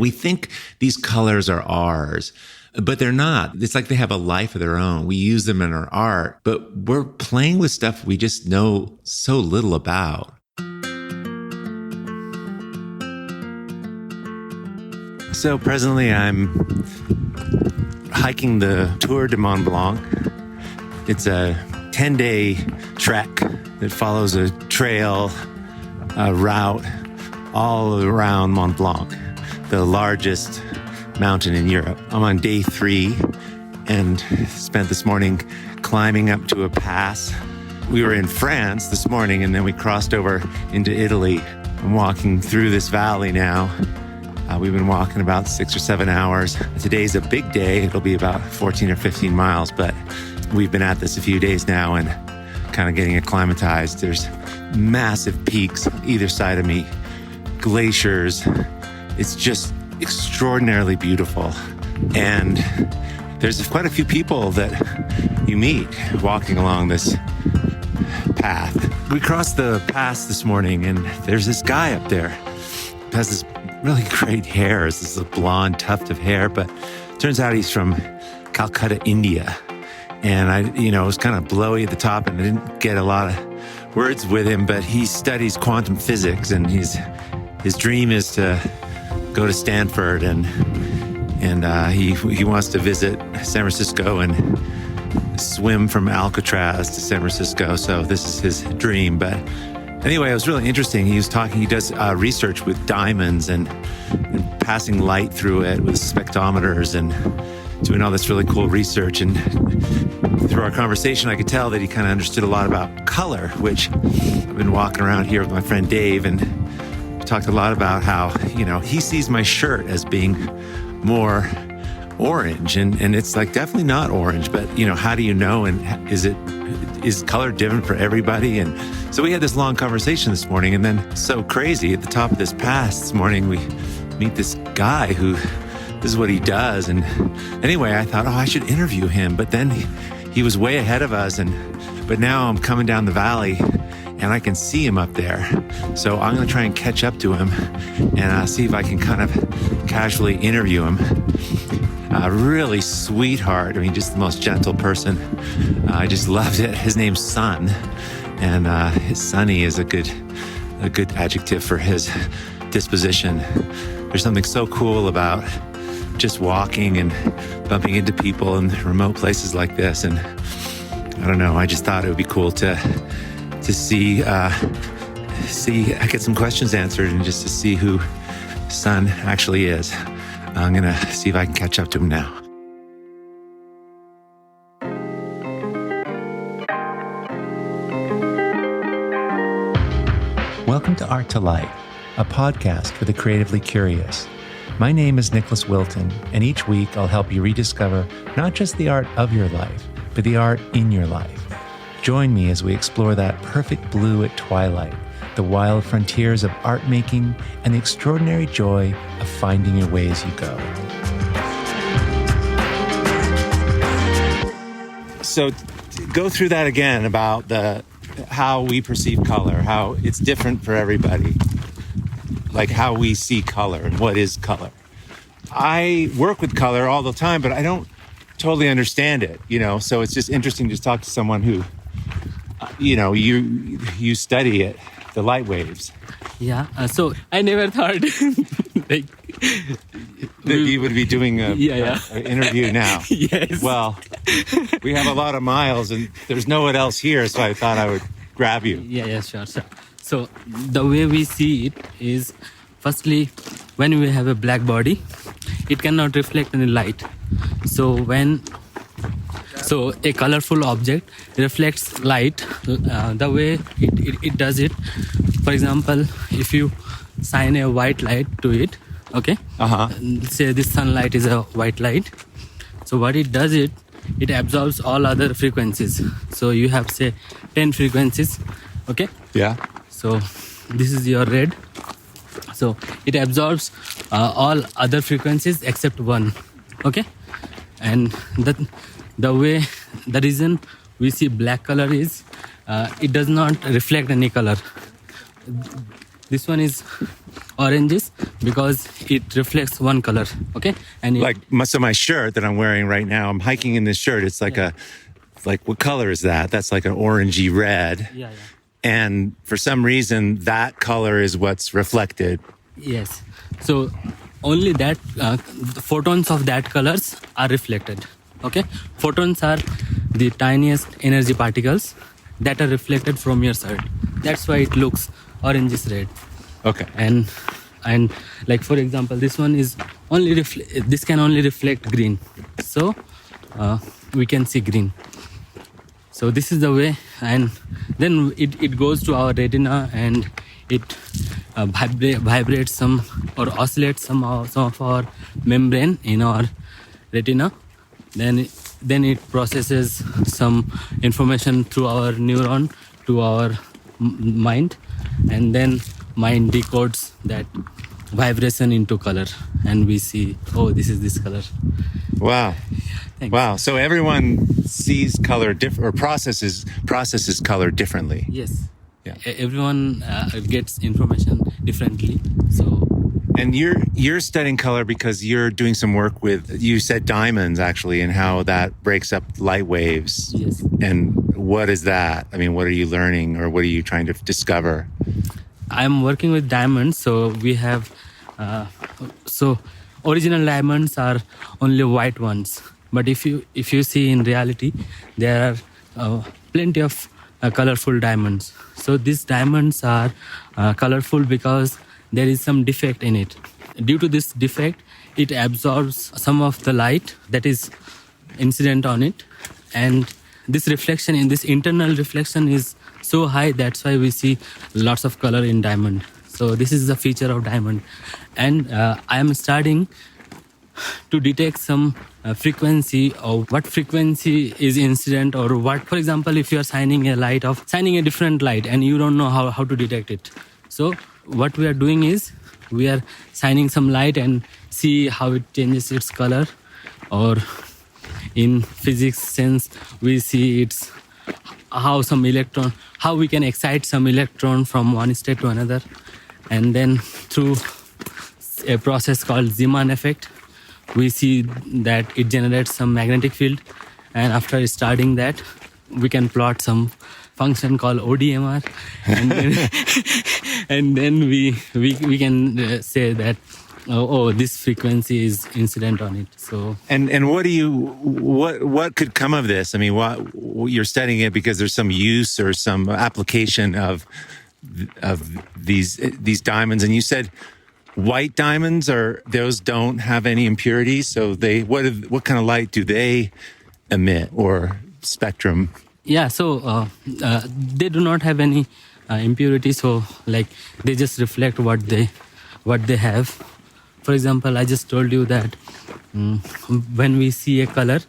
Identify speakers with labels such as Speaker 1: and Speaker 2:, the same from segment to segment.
Speaker 1: We think these colors are ours, but they're not. It's like they have a life of their own. We use them in our art, but we're playing with stuff we just know so little about. So presently I'm hiking the Tour de Mont Blanc. It's a 10-day trek that follows a trail, a route all around Mont Blanc, the largest mountain in Europe. I'm on day 3 and spent this morning climbing up to a pass. We were in France this morning and then we crossed over into Italy. I'm walking through this valley now. We've been walking about 6 or 7 hours. Today's a big day. It'll be about 14 or 15 miles, but we've been at this a few days now and kind of getting acclimatized. There's massive peaks on either side of me, glaciers. It's just extraordinarily beautiful. And there's quite a few people that you meet walking along this path. We crossed the pass this morning and there's this guy up there who has this really great hair. It's this blonde tuft of hair, but turns out he's from Calcutta, India. And it was kind of blowy at the top and I didn't get a lot of words with him, but he studies quantum physics and his dream is to go to Stanford and he wants to visit San Francisco and swim from Alcatraz to San Francisco. So this is his dream. But anyway, it was really interesting. He does research with diamonds and passing light through it with spectrometers and doing all this really cool research. And through our conversation, I could tell that he kind of understood a lot about color, which I've been walking around here with my friend Dave and we talked a lot about how, he sees my shirt as being more orange and it's like definitely not orange, but how do you know? And is color different for everybody? And so we had this long conversation this morning and then so crazy at the top of this pass this morning, we meet this guy who this is what he does. And anyway, I thought, I should interview him. But then he was way ahead of us. But now I'm coming down the valley and I can see him up there. So I'm going to try and catch up to him and see if I can kind of casually interview him. Really sweetheart. I mean, just the most gentle person. I just loved it. His name's Sun. And his Sunny is a good adjective for his disposition. There's something so cool about just walking and bumping into people in remote places like this. And I don't know, I just thought it would be cool to see, I get some questions answered and just to see who Sun actually is. I'm going to see if I can catch up to him now. Welcome to Art2Life, a podcast for the creatively curious. My name is Nicholas Wilton, and each week I'll help you rediscover not just the art of your life, but the art in your life. Join me as we explore that perfect blue at twilight, the wild frontiers of art making, and the extraordinary joy of finding your way as you go. So go through that again about how we perceive color, how it's different for everybody. Like how we see color and what is color. I work with color all the time, but I don't totally understand it, so it's just interesting to talk to someone who, you study it, the light waves.
Speaker 2: Yeah, so I never thought that
Speaker 1: you would be doing an interview now.
Speaker 2: Yes.
Speaker 1: Well, we have a lot of miles and there's no one else here, so I thought I would grab you.
Speaker 2: Yeah, sure. So the way we see it is, firstly, when we have a black body, it cannot reflect any light. So a colorful object reflects light the way it does it. For example, if you shine a white light to it, okay? Say this sunlight is a white light. So what it does it absorbs all other frequencies. So you have, say, 10 frequencies, okay?
Speaker 1: Yeah.
Speaker 2: So this is your red. So it absorbs all other frequencies except one, okay? And the reason we see black color is it does not reflect any color. This one is oranges because it reflects one color. Okay, and
Speaker 1: so my shirt that I'm wearing right now, I'm hiking in this shirt. It's like what color is that? That's like an orangey red.
Speaker 2: Yeah.
Speaker 1: And for some reason, that color is what's reflected.
Speaker 2: Yes. So only that the photons of that colors are reflected. Okay, photons are the tiniest energy particles that are reflected from your shirt. That's why it looks orangish red.
Speaker 1: Okay.
Speaker 2: And like for example, this one is this can only reflect green. So we can see green. So this is the way, and then it goes to our retina and it vibrates some or oscillates some of our membrane in our retina. Then it processes some information through our neuron to our mind, and then mind decodes that vibration into color, and we see, oh, this is this color.
Speaker 1: Wow.
Speaker 2: Thanks.
Speaker 1: Wow. So everyone sees color or processes color differently.
Speaker 2: Yes.
Speaker 1: Yeah.
Speaker 2: Everyone gets information differently. So.
Speaker 1: And you're studying color because you're doing some work with, you said diamonds actually, and how that breaks up light waves.
Speaker 2: Yes.
Speaker 1: And what is that? I mean, what are you learning, or what are you trying to discover?
Speaker 2: I'm working with diamonds. So we have, original diamonds are only white ones. But if you see in reality, there are plenty of colorful diamonds. So these diamonds are colorful because there is some defect in it. Due to this defect, it absorbs some of the light that is incident on it, and this internal reflection is so high. That's why we see lots of color in diamond. So this is the feature of diamond, and I am studying to detect some frequency, or what frequency is incident, or what, for example, if you are shining a different light and you don't know how to detect it. So what we are doing is we are shining some light and see how it changes its color, or in physics sense we see it's how we can excite some electron from one state to another, and then through a process called Zeeman effect we see that it generates some magnetic field, and after studying that we can plot some function called ODMR, and then we can say that this frequency is incident on it. So
Speaker 1: and what could come of this? I mean, you're studying it because there's some use or some application of these diamonds, and you said white diamonds those don't have any impurities. So what kind of light do they emit, or spectrum?
Speaker 2: Yeah, so they do not have any impurity. So like they just reflect what they have. For example, I just told you that when we see a color,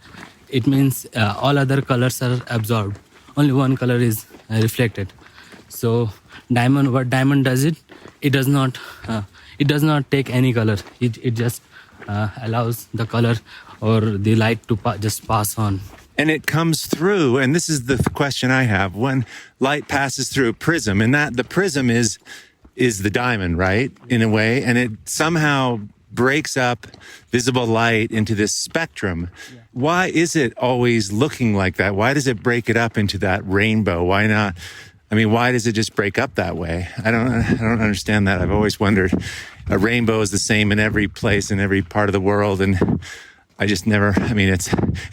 Speaker 2: it means all other colors are absorbed. Only one color is reflected. So what diamond does it does not take any color. It just allows the color or the light to just pass on.
Speaker 1: And it comes through, and this is the question I have, when light passes through a prism, and that the prism is the diamond, right, in a way, and it somehow breaks up visible light into this spectrum. Yeah. Why is it always looking like that? Why does it break it up into that rainbow? Why not? I mean, why does it just break up that way? I don't understand that. I've always wondered. A rainbow is the same in every place, in every part of the world, and I just never, I mean, it's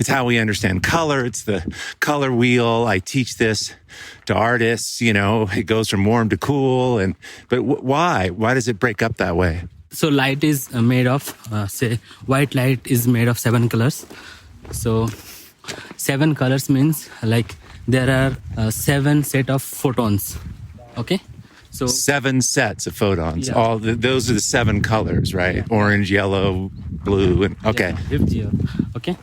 Speaker 1: how we understand color. It's the color wheel. I teach this to artists, it goes from warm to cool. But why? Why does it break up that way?
Speaker 2: So light is made of, white light is made of 7 colors. So 7 colors means like there are 7 set of photons. Okay. So
Speaker 1: 7 sets of photons.
Speaker 2: Yeah.
Speaker 1: Those are the 7 colors, right? Yeah. Orange, yellow, blue, and okay.
Speaker 2: Yeah, okay.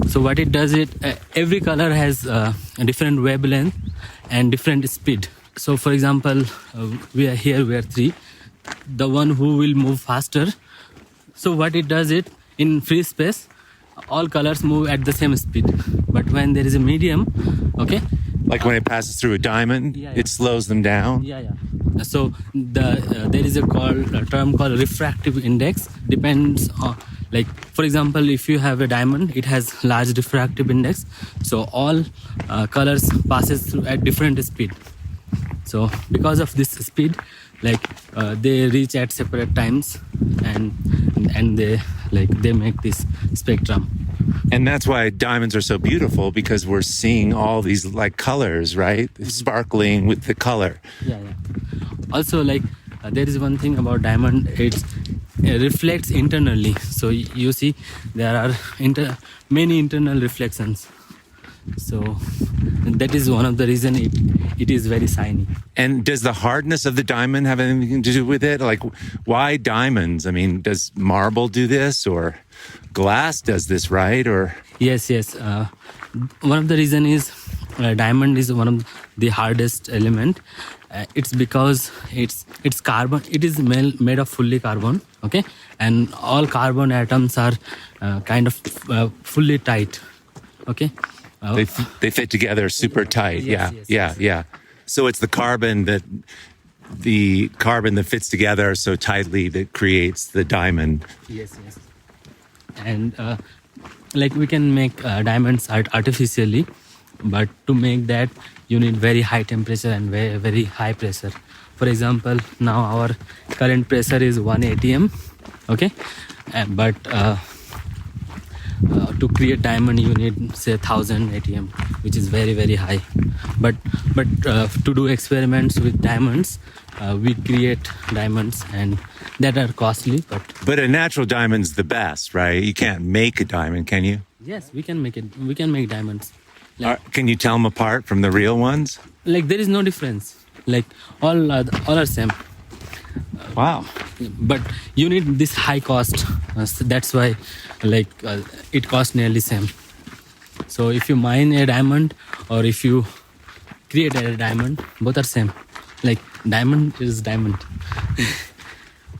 Speaker 2: So what it does, every color has a different wavelength and different speed. So for example, we are 3. The one who will move faster. So what it does, in free space, all colors move at the same speed. But when there is a medium, okay,
Speaker 1: Like when it passes through a diamond,
Speaker 2: Yeah.
Speaker 1: it slows them down?
Speaker 2: Yeah. So there is a term called refractive index. Depends on, like, for example, if you have a diamond, it has large refractive index. So all colors passes through at different speed. So because of this speed, like they reach at separate times, and they make this spectrum.
Speaker 1: And that's why diamonds are so beautiful, because we're seeing all these like colors, right? Sparkling with the color.
Speaker 2: Yeah. Also, like there is one thing about diamond, it reflects internally. So you see there are many internal reflections. So that is one of the reason it is very shiny.
Speaker 1: And does the hardness of the diamond have anything to do with it? Like, why diamonds? I mean, does marble do this, or glass does this, right? Or
Speaker 2: Yes. One of the reason is diamond is one of the hardest element. It's because it's carbon. It is made of fully carbon. Okay, and all carbon atoms are kind of fully tight. Okay.
Speaker 1: they fit together super tight.
Speaker 2: Yes.
Speaker 1: Yeah. So it's the carbon that fits together so tightly that creates the diamond.
Speaker 2: Yes. And like we can make diamonds artificially, but to make that you need very high temperature and very, very high pressure. For example, now our current pressure is 1 atm. Okay, but to create diamond you need say 1000 atm, which is very, very high. But to do experiments with diamonds, we create diamonds and that are costly.
Speaker 1: But a natural diamond's the best, right? You can't make a diamond, can you?
Speaker 2: Yes, we can make it. We can make diamonds.
Speaker 1: Can you tell them apart from the real ones?
Speaker 2: Like there is no difference. Like all are same.
Speaker 1: Wow.
Speaker 2: But you need this high cost. So that's why it costs nearly same. So if you mine a diamond or if you create a diamond, both are same. Like diamond is diamond.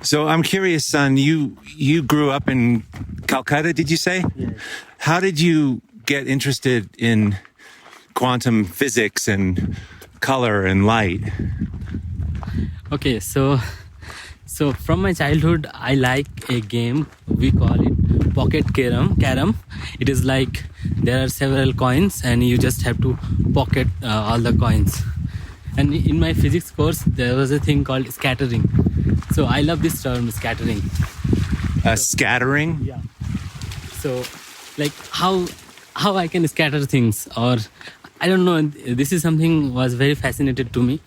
Speaker 1: So I'm curious, son, you grew up in Calcutta, did you say?
Speaker 2: Yes.
Speaker 1: How did you get interested in quantum physics and color and light?
Speaker 2: Okay, so from my childhood, I like a game. We call it pocket carom. It is like there are several coins and you just have to pocket all the coins. And in my physics course, there was a thing called scattering. So I love this term, scattering.
Speaker 1: Scattering?
Speaker 2: Yeah. So like how I can scatter things, or I don't know. This is something was very fascinated to me.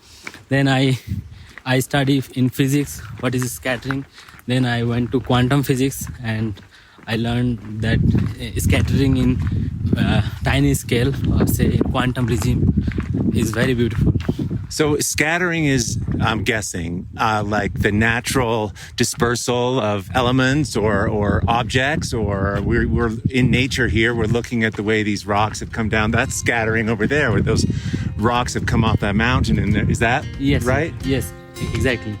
Speaker 2: Then I study in physics what is scattering. Then I went to quantum physics and I learned that scattering in tiny scale, or say in quantum regime, is very beautiful.
Speaker 1: So scattering is, I'm guessing, like the natural dispersal of elements or objects, or we're in nature here. We're looking at the way these rocks have come down. That's scattering over there, where those rocks have come off that mountain. And is that
Speaker 2: Yes,
Speaker 1: right?
Speaker 2: Yes, exactly.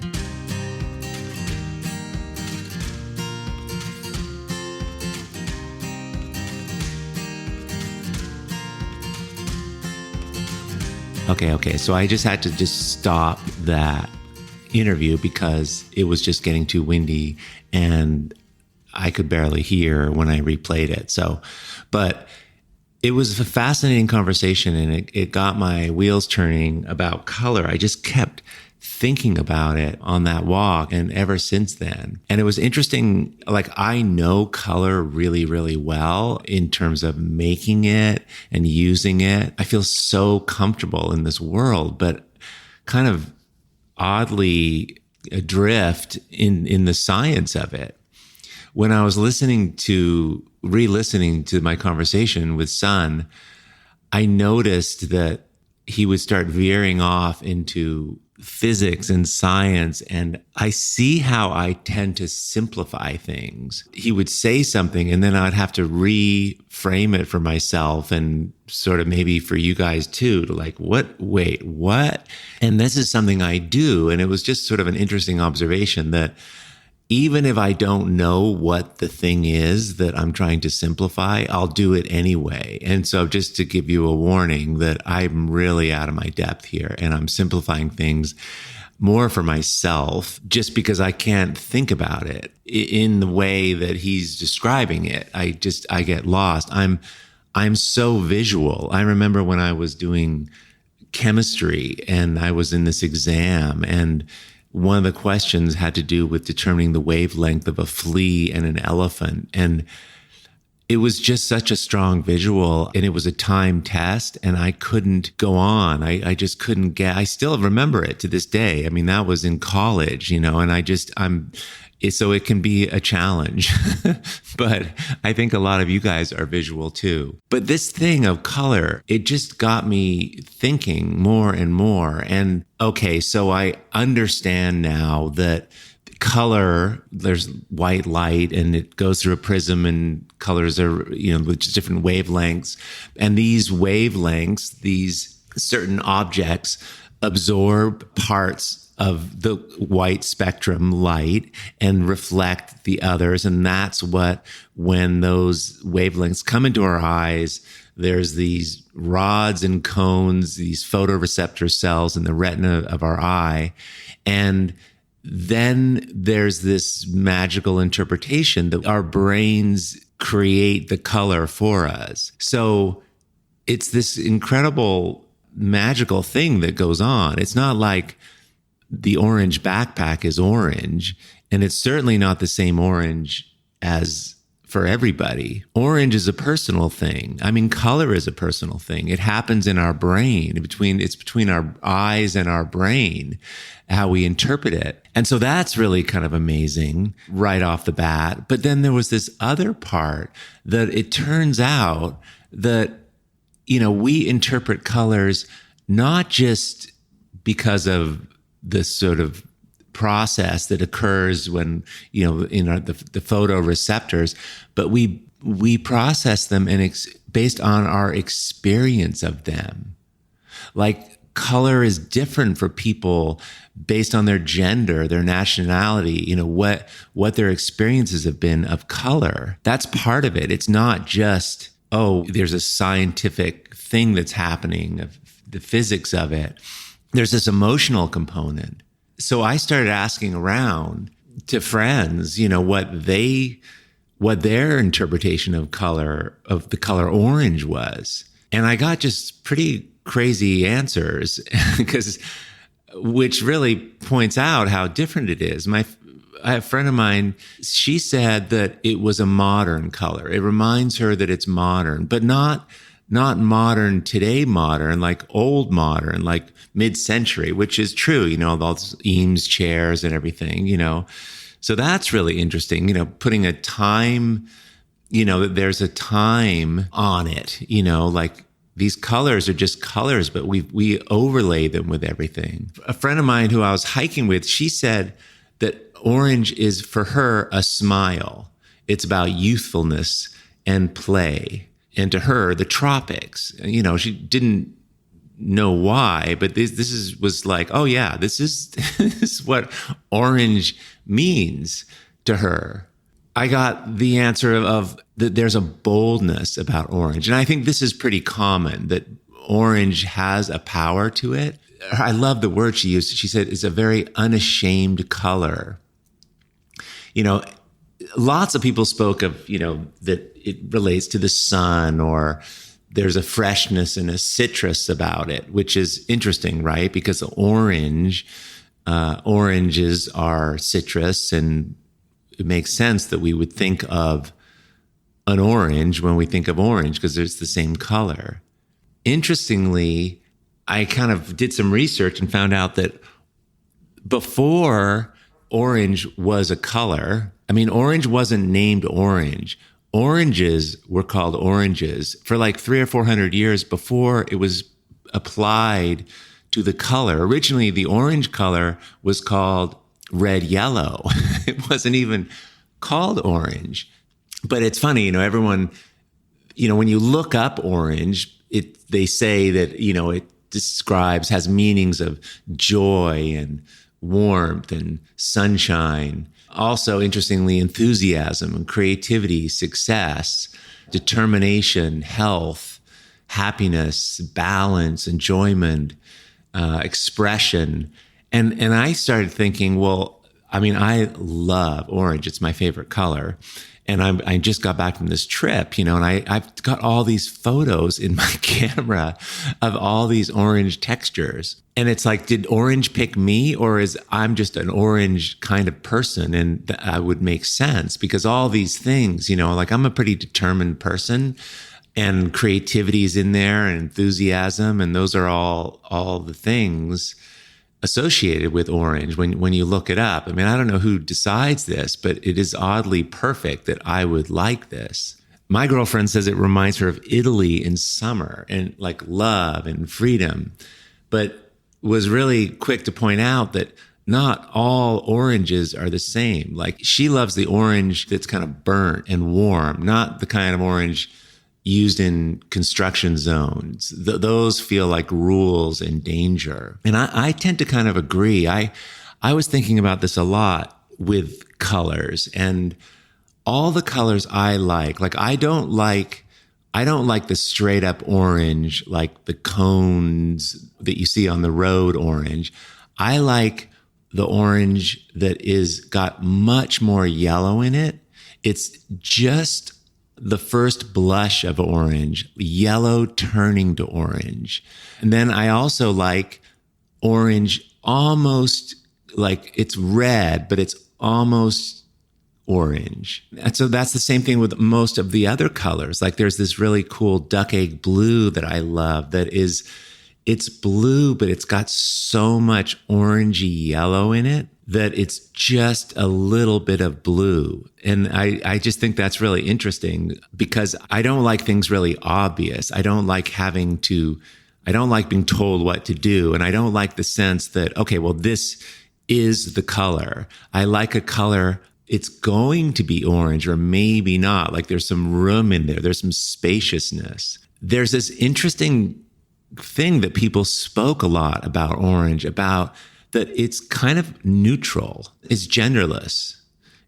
Speaker 1: Okay. So I just had to stop that interview because it was just getting too windy and I could barely hear when I replayed it. But it was a fascinating conversation and it got my wheels turning about color. I just kept thinking about it on that walk and ever since then. And it was interesting. Like, I know color really, really well in terms of making it and using it. I feel so comfortable in this world, but kind of oddly adrift in the science of it. When I was re-listening to my conversation with Sun, I noticed that he would start veering off into physics and science, and I see how I tend to simplify things. He would say something and then I'd have to reframe it for myself and sort of maybe for you guys too, to like, wait, what? And this is something I do. And it was just sort of an interesting observation that even if I don't know what the thing is that I'm trying to simplify, I'll do it anyway. And so just to give you a warning that I'm really out of my depth here and I'm simplifying things more for myself just because I can't think about it in the way that he's describing it. I get lost. I'm so visual. I remember when I was doing chemistry and I was in this exam, and one of the questions had to do with determining the wavelength of a flea and an elephant. And it was just such a strong visual, and it was a time test, and I couldn't go on. I just couldn't I still remember it to this day. I mean, that was in college, and so it can be a challenge, but I think a lot of you guys are visual too. But this thing of color, it just got me thinking more and more. And okay, so I understand now that color, there's white light and it goes through a prism and colors are, with different wavelengths. And these wavelengths, these certain objects absorb parts of the white spectrum light and reflect the others. And that's what, when those wavelengths come into our eyes, there's these rods and cones, these photoreceptor cells in the retina of our eye. And then there's this magical interpretation that our brains create the color for us. So it's this incredible magical thing that goes on. It's not like the orange backpack is orange, and it's certainly not the same orange as for everybody. Orange is a personal thing. I mean, color is a personal thing. It happens in our brain, it's between our eyes and our brain, how we interpret it. And so that's really kind of amazing right off the bat. But then there was this other part that it turns out that, we interpret colors not just because of this sort of process that occurs when, in the photoreceptors, but we process them based on our experience of them. Like color is different for people based on their gender, their nationality, what their experiences have been of color. That's part of it. It's not just, there's a scientific thing that's happening, of the physics of it. There's this emotional component. So I started asking around to friends, what their interpretation of the color orange was. And I got just pretty crazy answers which really points out how different it is. A friend of mine, she said that it was a modern color. It reminds her that it's modern, but not modern today modern, like old modern, like mid-century, which is true, all those Eames chairs and everything, So that's really interesting, putting a time, that there's a time on it, like these colors are just colors, but we overlay them with everything. A friend of mine who I was hiking with, she said that orange is for her a smile. It's about youthfulness and play. And to her, the tropics, she didn't know why, but this was like, oh yeah, this is what orange means to her. I got the answer of that there's a boldness about orange. And I think this is pretty common, that orange has a power to it. I love the word she used. She said it's a very unashamed color. Lots of people spoke of, that it relates to the sun, or there's a freshness and a citrus about it, which is interesting, right? Because oranges are citrus, and it makes sense that we would think of an orange when we think of orange, because it's the same color. Interestingly, I kind of did some research and found out that before orange was a color, orange wasn't named orange. Oranges were called oranges for like 300 or 400 years before it was applied to the color. Originally, the orange color was called red yellow. It wasn't even called orange. But it's funny, everyone, when you look up orange, they say that, it has meanings of joy and warmth and sunshine. Also, interestingly, enthusiasm and creativity, success, determination, health, happiness, balance, enjoyment, expression. And I started thinking, well, I mean, I love orange. It's my favorite color. And I just got back from this trip, and I've got all these photos in my camera of all these orange textures. And it's like, did orange pick me, or I'm just an orange kind of person? And that would make sense because all these things, like I'm a pretty determined person, and creativity is in there and enthusiasm. And those are all the things associated with orange when you look it up. I mean, I don't know who decides this, but it is oddly perfect that I would like this. My girlfriend says it reminds her of Italy in summer and like love and freedom, but was really quick to point out that not all oranges are the same. Like she loves the orange that's kind of burnt and warm, not the kind of orange used in construction zones. Those feel like rules and danger. And I tend to kind of agree. I was thinking about this a lot with colors, and all the colors I like I don't like the straight up orange, like the cones that you see on the road orange. I like the orange that is got much more yellow in it. It's just the first blush of orange, yellow turning to orange. And then I also like orange almost like it's red, but it's almost orange. And so that's the same thing with most of the other colors. Like there's this really cool duck egg blue that I love it's blue, but it's got so much orangey yellow in it that it's just a little bit of blue. And I just think that's really interesting because I don't like things really obvious. I don't like being told what to do. And I don't like the sense that, okay, well, this is the color. I like a color, it's going to be orange or maybe not. Like there's some room in there. There's some spaciousness. There's this interesting thing that people spoke a lot about orange, about that it's kind of neutral. It's genderless.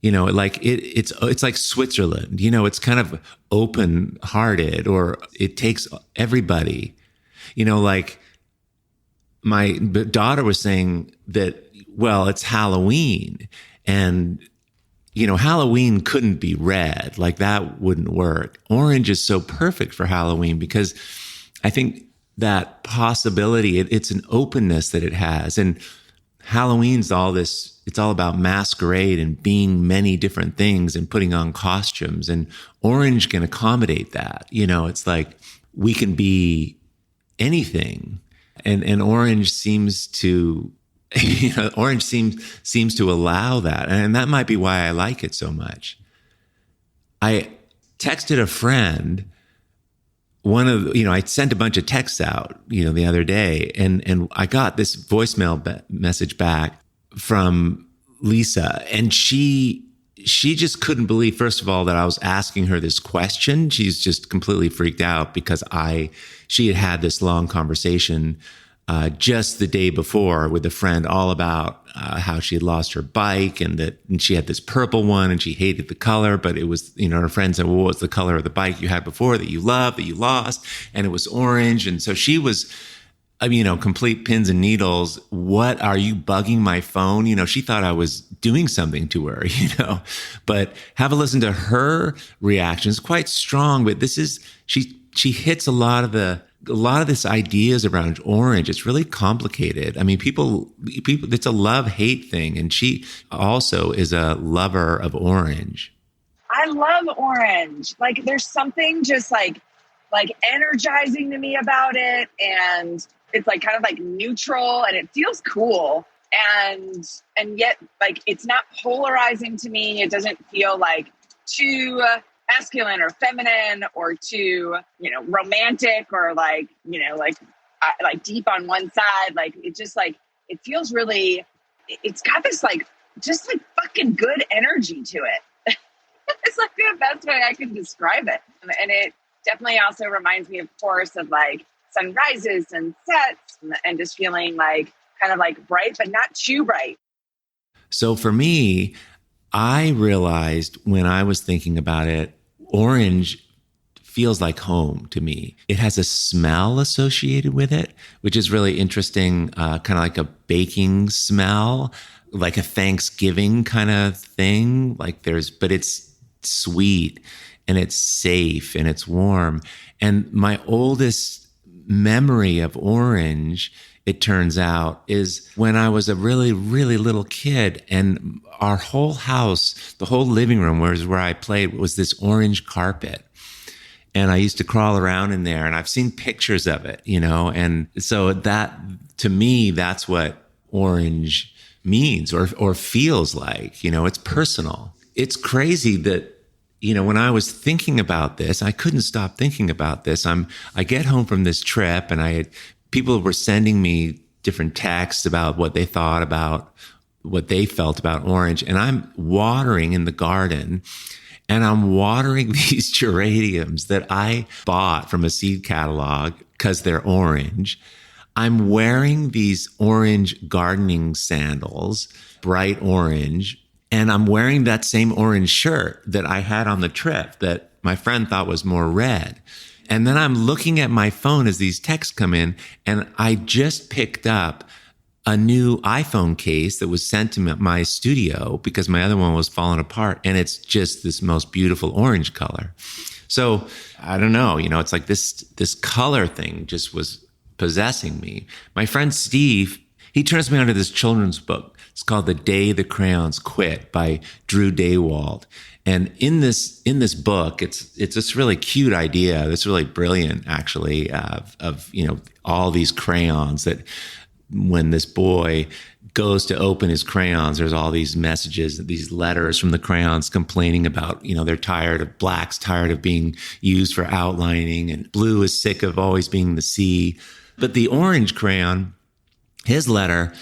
Speaker 1: Like it's like Switzerland. It's kind of open-hearted, or it takes everybody. Like my daughter was saying that, well, it's Halloween, and Halloween couldn't be red. Like that wouldn't work. Orange is so perfect for Halloween because I think that possibility, it's an openness that it has. And Halloween's it's all about masquerade and being many different things and putting on costumes. And orange can accommodate that. It's like we can be anything. And orange seems to, orange seems to allow that. And that might be why I like it so much. I texted a friend I sent a bunch of texts out, the other day, and I got this voicemail message back from Lisa, and she just couldn't believe, first of all, that I was asking her this question. She's just completely freaked out because she had this long conversation just the day before with a friend all about how she had lost her bike and she had this purple one and she hated the color, but it was, her friend said, well, what was the color of the bike you had before that you loved, that you lost? And it was orange. And so she was, complete pins and needles. What are you bugging my phone? She thought I was doing something to her, but have a listen to her reactions. Quite strong, but she hits a lot of this ideas around orange. It's really complicated. I mean, people, it's a love-hate thing. And she also is a lover of orange.
Speaker 3: I love orange. Like there's something just like energizing to me about it. And it's like kind of like neutral and it feels cool. And yet like, it's not polarizing to me. It doesn't feel like too masculine or feminine or too, romantic or like deep on one side. Like it just like, it feels really, it's got this like, just like fucking good energy to it. It's like the best way I can describe it. And it definitely also reminds me, of course, of like sunrises and sets and just feeling like kind of like bright, but not too bright.
Speaker 1: So for me, I realized when I was thinking about it, orange feels like home to me. It has a smell associated with it, which is really interesting, kind of like a baking smell, like a Thanksgiving kind of thing. But it's sweet and it's safe and it's warm. And my oldest memory of orange, it turns out, is when I was a really, really little kid, and our whole house, the whole living room where I played, was this orange carpet. And I used to crawl around in there, and I've seen pictures of it, and so that, to me, that's what orange means or feels like. It's personal. It's crazy that, when I was thinking about this, I couldn't stop thinking about this. I get home from this trip, and people were sending me different texts about what they thought about, what they felt about orange. And I'm watering in the garden, and I'm watering these geraniums that I bought from a seed catalog because they're orange. I'm wearing these orange gardening sandals, bright orange, and I'm wearing that same orange shirt that I had on the trip that my friend thought was more red. And then I'm looking at my phone as these texts come in, and I just picked up a new iPhone case that was sent to my studio because my other one was falling apart. And it's just this most beautiful orange color. So I don't know, it's like this color thing just was possessing me. My friend Steve, he turns me onto this children's book. It's called The Day the Crayons Quit by Drew Daywalt. And in this book, it's this really cute idea. That's really brilliant, actually, of all these crayons that, when this boy goes to open his crayons, there's all these messages, these letters from the crayons complaining about, they're tired of, black's tired of being used for outlining, and blue is sick of always being the sea. But the orange crayon, his letter,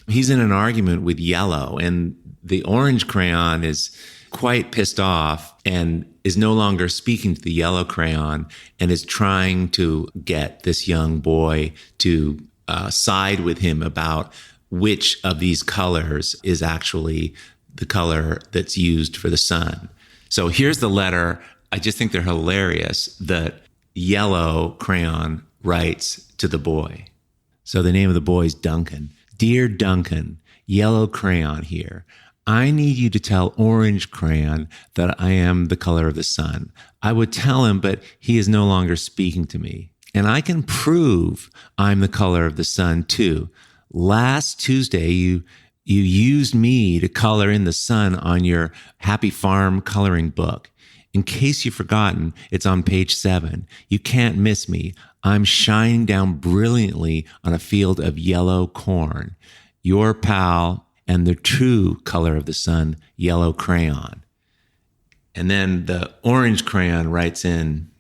Speaker 1: he's in an argument with yellow, and the orange crayon is quite pissed off and is no longer speaking to the yellow crayon and is trying to get this young boy to side with him about which of these colors is actually the color that's used for the sun. So here's the letter. I just think they're hilarious. The yellow crayon writes to the boy. So the name of the boy is Duncan. Dear Duncan, yellow crayon here. I need you to tell orange crayon that I am the color of the sun. I would tell him, but he is no longer speaking to me. And I can prove I'm the color of the sun too. Last Tuesday, you used me to color in the sun on your Happy Farm coloring book. In case you've forgotten, it's on page 7. You can't miss me. I'm shining down brilliantly on a field of yellow corn. Your pal and the true color of the sun, yellow crayon. And then the orange crayon writes in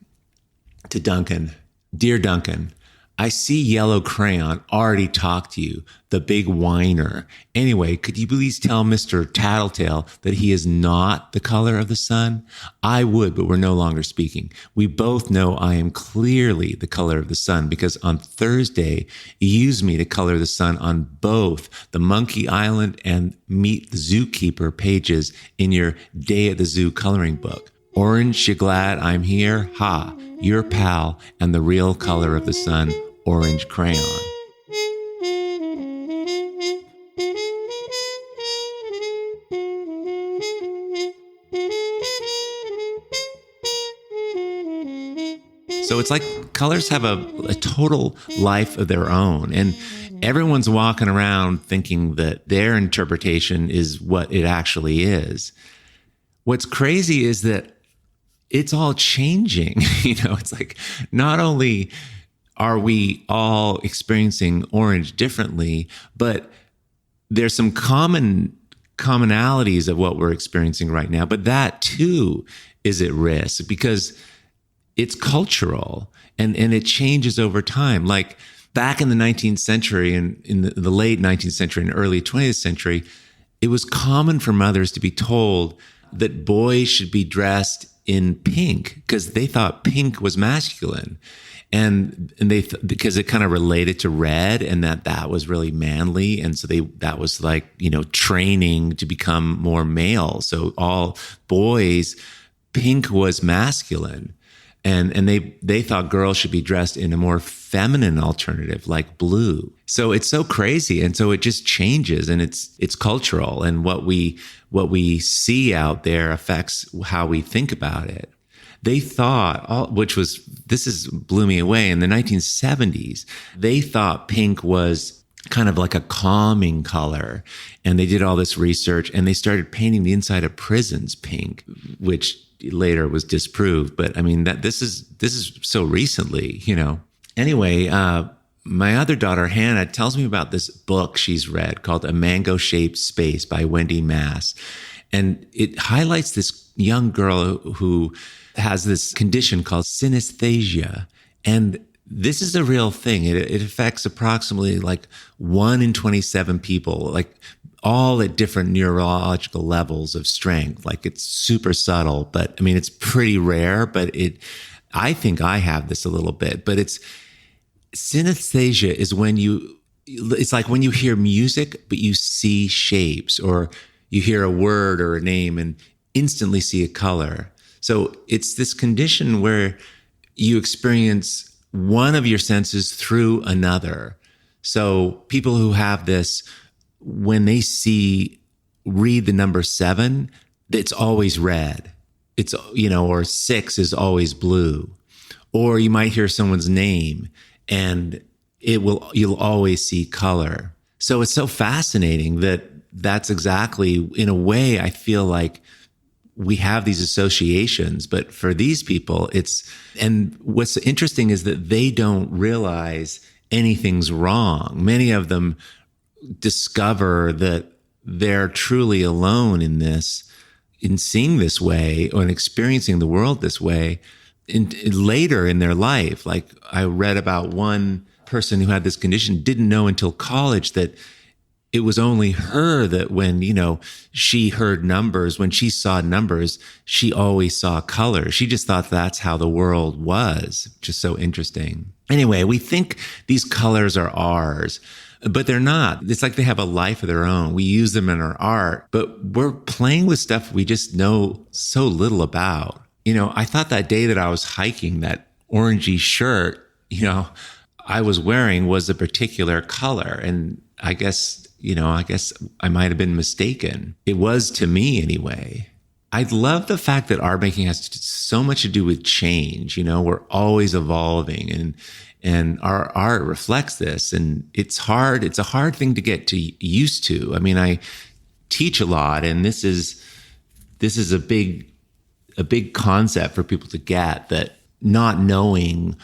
Speaker 1: to Duncan. Dear Duncan, I see yellow crayon already talked to you, the big whiner. Anyway, could you please tell Mr. Tattletale that he is not the color of the sun? I would, but we're no longer speaking. We both know I am clearly the color of the sun because on Thursday, you used me to color the sun on both the Monkey Island and Meet the Zookeeper pages in your Day at the Zoo coloring book. Orange, you glad I'm here? Ha, your pal and the real color of the sun, orange crayon. So it's like colors have a total life of their own. And everyone's walking around thinking that their interpretation is what it actually is. What's crazy is that it's all changing. It's like not only are we all experiencing orange differently, but there's some commonalities of what we're experiencing right now. But that too is at risk because it's cultural and it changes over time. Like back in the 19th century and in the late 19th century and early 20th century, it was common for mothers to be told that boys should be dressed in pink because they thought pink was masculine. And they because it kind of related to red, and that was really manly, and so that was like, you know, training to become more male. So all boys, pink was masculine, and they thought girls should be dressed in a more feminine alternative like blue. So it's so crazy, and so it just changes, and it's cultural, and what we see out there affects how we think about it. They thought, blew me away, in the 1970s, they thought pink was kind of like a calming color. And they did all this research, and they started painting the inside of prisons pink, which later was disproved. But I mean, this is so recently, you know. Anyway, my other daughter, Hannah, tells me about this book she's read called A Mango-Shaped Space by Wendy Mass. And it highlights this young girl who has this condition called synesthesia. And this is a real thing. It affects approximately like 1 in 27 people, like all at different neurological levels of strength. Like it's super subtle, but I mean, it's pretty rare, but I think I have this a little bit, but synesthesia is it's like when you hear music, but you see shapes, or you hear a word or a name and instantly see a color. So it's this condition where you experience one of your senses through another. So people who have this, when they read the number 7, it's always red. It's, you know, or 6 is always blue. Or you might hear someone's name and you'll always see color. So it's so fascinating that's exactly, in a way, I feel like we have these associations, but for these people, and what's interesting is that they don't realize anything's wrong. Many of them discover that they're truly alone in seeing this way or in experiencing the world this way later in their life. Like I read about one person who had this condition, didn't know until college that it was only her that when, you know, she heard numbers, when she saw numbers, she always saw color. She just thought that's how the world was. Just so interesting. Anyway, we think these colors are ours, but they're not. It's like they have a life of their own. We use them in our art, but we're playing with stuff we just know so little about. You know, I thought that day that I was hiking, that orangey shirt, you know, I was wearing was a particular color. And I guess I might have been mistaken. It was to me anyway. I love the fact that art making has so much to do with change. You know, we're always evolving, and our art reflects this. And it's hard. It's a hard thing to get used to. I mean, I teach a lot, and this is a big concept for people to get, that not knowing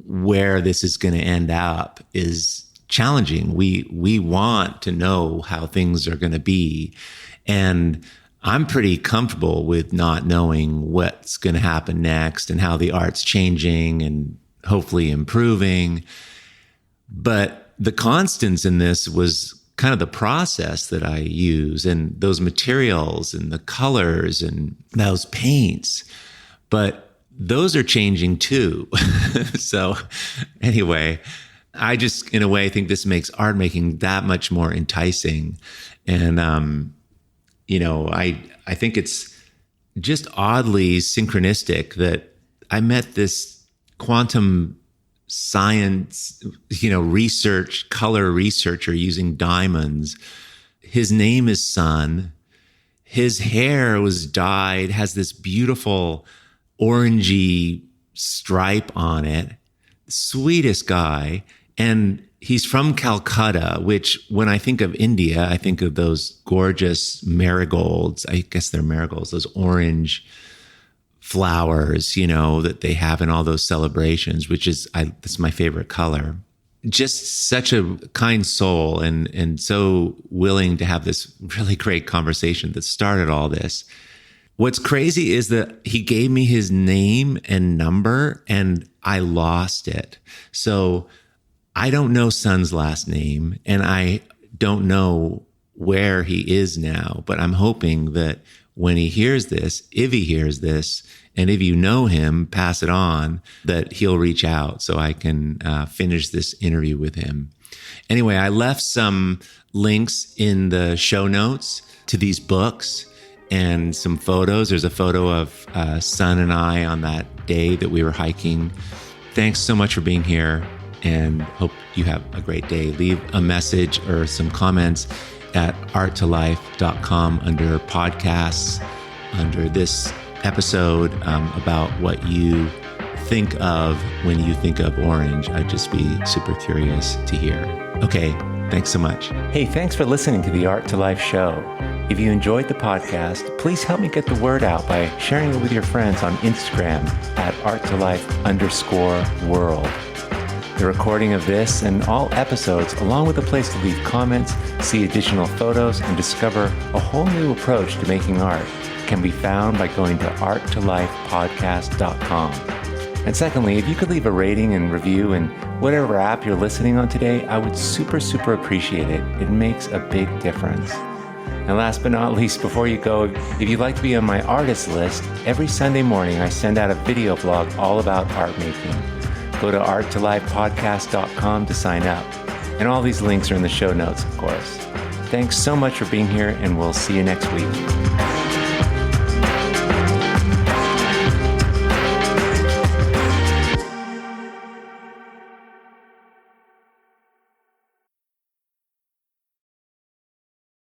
Speaker 1: where this is going to end up is challenging. We want to know how things are going to be. And I'm pretty comfortable with not knowing what's going to happen next and how the art's changing and hopefully improving. But the constants in this was kind of the process that I use, and those materials and the colors and those paints. But those are changing too. So anyway, I just, in a way, think this makes art making that much more enticing. And, you know, I think it's just oddly synchronistic that I met this quantum science, you know, color researcher using diamonds. His name is Sun. His hair was dyed, has this beautiful orangey stripe on it. Sweetest guy. And he's from Calcutta, which when I think of India, I think of those gorgeous marigolds. I guess they're marigolds, those orange flowers, you know, that they have in all those celebrations, which is, that's my favorite color. Just such a kind soul, and so willing to have this really great conversation that started all this. What's crazy is that he gave me his name and number, and I lost it. So I don't know Sun's last name, and I don't know where he is now, but I'm hoping that when he hears this, if he hears this, And if you know him, pass it on that he'll reach out so I can finish this interview with him. Anyway, I left some links in the show notes to these books and some photos. There's a photo of Sun and I on that day that we were hiking. Thanks so much for being here, and hope you have a great day. Leave a message or some comments at art2life.com under podcasts, under this episode, about what you think of when you think of orange. I'd just be super curious to hear. Okay, thanks so much. Hey, thanks for listening to the Art to Life show. If you enjoyed the podcast, please help me get the word out by sharing it with your friends on Instagram at art2life_world. The recording of this and all episodes, along with a place to leave comments, see additional photos, and discover a whole new approach to making art, can be found by going to art2lifepodcast.com. And secondly, if you could leave a rating and review in whatever app you're listening on today, I would super appreciate it. It makes a big difference. And last but not least, before you go, if you'd like to be on my artist list, every Sunday morning I send out a video vlog all about art making. Go to art2lifepodcast.com to sign up. And all these links are in the show notes, of course. Thanks so much for being here, and we'll see you next week.